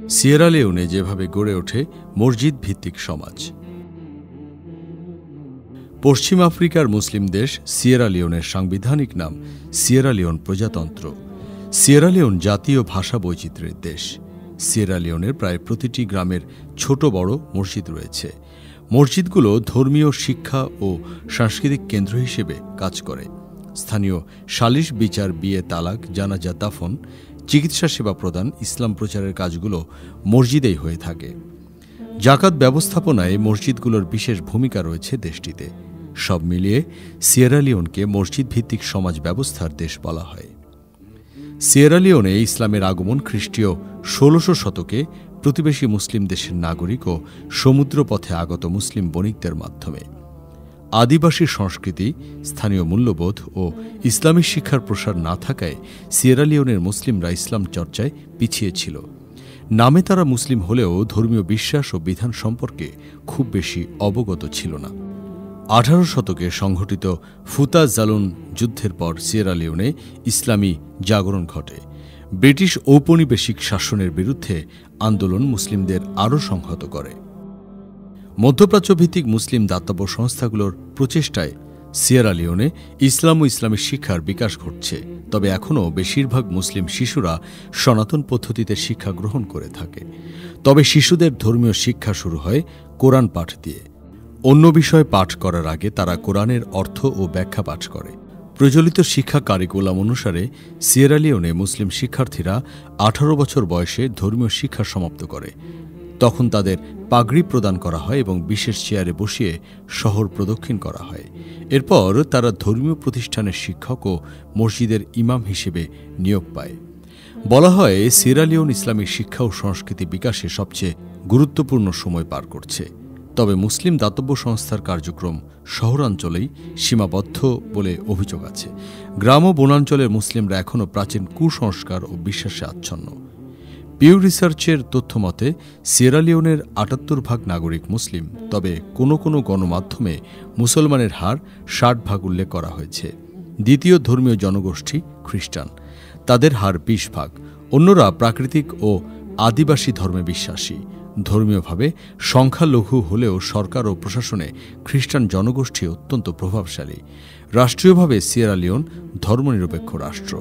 Sierra Leone যেভাবে গড়ে ওঠে মসজিদ ভিত্তিক সমাজ। পশ্চিম আফ্রিকার মুসলিম দেশ সিয়েরা লিওনের সাংবিধানিক নাম সিয়েরা লিওন প্রজাতন্ত্র। সিয়েরা লিওন জাতীয় ভাষা বৈচিত্র্যের দেশ। সিয়েরা লিওনের প্রায় প্রতিটি গ্রামের ছোট বড় মসজিদ রয়েছে। মসজিদগুলো ধর্মীয় শিক্ষা ও সাংস্কৃতিক কেন্দ্র হিসেবে কাজ করে। স্থানীয় সালিশ বিচার, বিয়ে, তালাক, জানাজা, দাফন, চিকিৎসা সেবা প্রদান, ইসলাম প্রচারের কাজগুলো মসজিদেই হয়ে থাকে। জাকাত ব্যবস্থাপনায় মসজিদগুলোর বিশেষ ভূমিকা রয়েছে দেশটিতে। সব মিলিয়ে সিয়েরা লিওনকে মসজিদ ভিত্তিক সমাজ ব্যবস্থার দেশ বলা হয়। সিয়েরা লিওনে ইসলামের আগমন খ্রিস্টীয় ১৬০০ শতকে প্রতিবেশী মুসলিম দেশের নাগরিক ও সমুদ্রপথে আগত মুসলিম বণিকদের মাধ্যমে। আদিবাসী সংস্কৃতি, স্থানীয় মূল্যবোধ ও ইসলামী শিক্ষার প্রসার না থাকায় সিয়েরা লিওনের মুসলিমরা ইসলাম চর্চায় পিছিয়ে ছিল। নামে তারা মুসলিম হলেও ধর্মীয় বিশ্বাস ও বিধান সম্পর্কে খুব বেশি অবগত ছিল না। ১৮ শতকে সংঘটিত ফুতা জালুন যুদ্ধের পর সিয়েরা লিওনে ইসলামী জাগরণ ঘটে। ব্রিটিশ ঔপনিবেশিক শাসনের বিরুদ্ধে আন্দোলন মুসলিমদের আরও সংহত করে। মধ্যপ্রাচ্যভিত্তিক মুসলিম দাতব্য সংস্থাগুলোর প্রচেষ্টায় সিয়েরা লিওনে ইসলাম ও ইসলামী শিক্ষার বিকাশ ঘটছে। তবে এখনও বেশিরভাগ মুসলিম শিশুরা সনাতন পদ্ধতিতে শিক্ষা গ্রহণ করে থাকে। তবে শিশুদের ধর্মীয় শিক্ষা শুরু হয় কোরআন পাঠ দিয়ে। অন্য বিষয় পাঠ করার আগে তারা কোরআনের অর্থ ও ব্যাখ্যা পাঠ করে। প্রচলিত শিক্ষা কারিকুলাম অনুসারে সিয়েরা লিওনে মুসলিম শিক্ষার্থীরা ১৮ বছর বয়সে ধর্মীয় শিক্ষা সমাপ্ত করে। তখন তাদের পাগড়ি প্রদান করা হয় এবং বিশেষ চেয়ারে বসিয়ে শহর প্রদক্ষিণ করা হয়। এরপর তারা ধর্মীয় প্রতিষ্ঠানের শিক্ষক ও মসজিদের ইমাম হিসেবে নিয়োগ পায়। বলা হয় সিয়েরা লিওন ইসলামী শিক্ষা ও সংস্কৃতি বিকাশে সবচেয়ে গুরুত্বপূর্ণ সময় পার করছে। তবে মুসলিম দাতব্য সংস্থার কার্যক্রম শহরাঞ্চলেই সীমাবদ্ধ বলে অভিযোগ আছে। গ্রাম ও বনাঞ্চলের মুসলিমরা এখনও প্রাচীন কুসংস্কার ও বিশ্বাসে আচ্ছন্ন। পিউ রিসার্চের তথ্যমতে সিয়েরা লিওনের ৭৮% নাগরিক মুসলিম। তবে কোনো কোনো গণমাধ্যমে মুসলমানের হার ৬০% উল্লেখ করা হয়েছে। দ্বিতীয় ধর্মীয় জনগোষ্ঠী খ্রিস্টান, তাদের হার ২০%। অন্যরা প্রাকৃতিক ও আদিবাসী ধর্মে বিশ্বাসী। ধর্মীয়ভাবে সংখ্যালঘু হলেও সরকার ও প্রশাসনে খ্রিস্টান জনগোষ্ঠী অত্যন্ত প্রভাবশালী। রাষ্ট্রীয়ভাবে সিয়েরা লিওন ধর্মনিরপেক্ষ রাষ্ট্র।